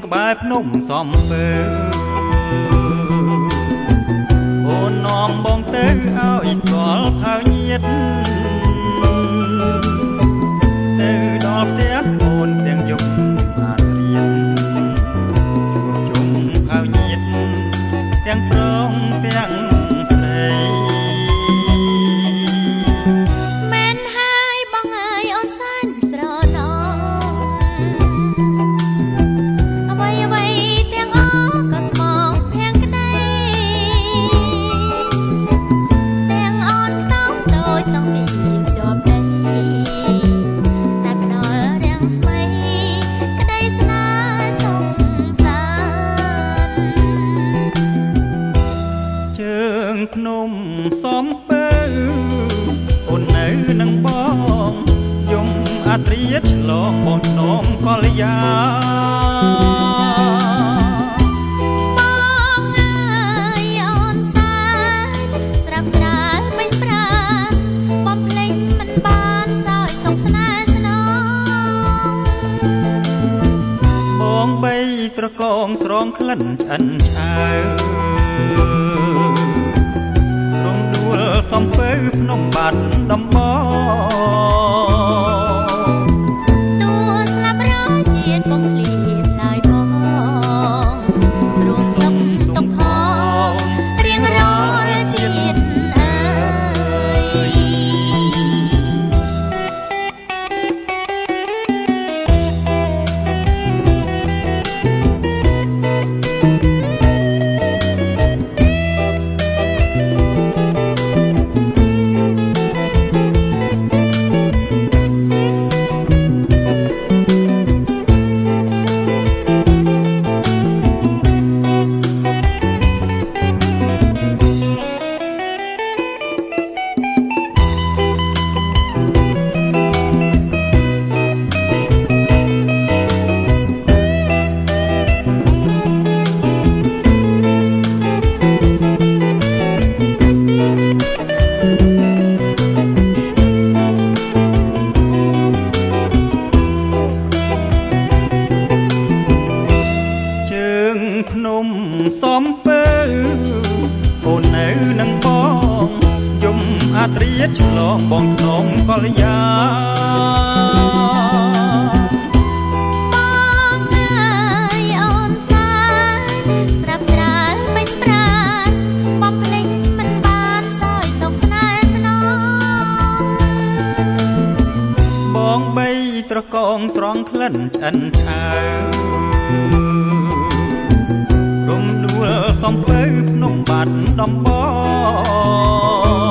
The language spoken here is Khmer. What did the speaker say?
ក្បែរភ្នំសំពើអូននាំបងទៅឲ្យស្គាល់ផៅញាតទៅដល់ផ្ទះអូនទាំងយប់បានរៀនជួបជុំផៅញាតទាំងប្រុសទាំងស្រីមែនហើយបងអើយអូនសែនស្រណោភ្នំសំពើអូននៅនឹងបងយំអាត្រៀតឆ្លងបងភ្នំកល្យាបងអើយអូនសែនស្រាប់ស្រាលពេញប្រាណបំភ្លេចមិនបានសោយសុខស្នេហ៍ស្នងបងបីត្រកងស្រងក្លិនឆ្អិនឆ្អើសំពើភ្នំបាត់ដំបងតួស្លាប់រយជាតិកុំភ្លៀតឡើយបងរួមសុខទុក្ខផងរៀងរាល់ជាតិអើយភ្នំសំពើអូននៅនឹងបងយំអាត្រៀតឆ្លងបងភ្នំកល្យាបងអើយអូនសែនស្រាប់ស្រាលពេញប្រាណបំភ្លេចមិនបានសោយសុខស្នេហ៍ស្នងបងបីត្រកងស្រងក្លិនឆ្អិនឆ្អើរំដួលសំពើភ្នំបាត់ដំបង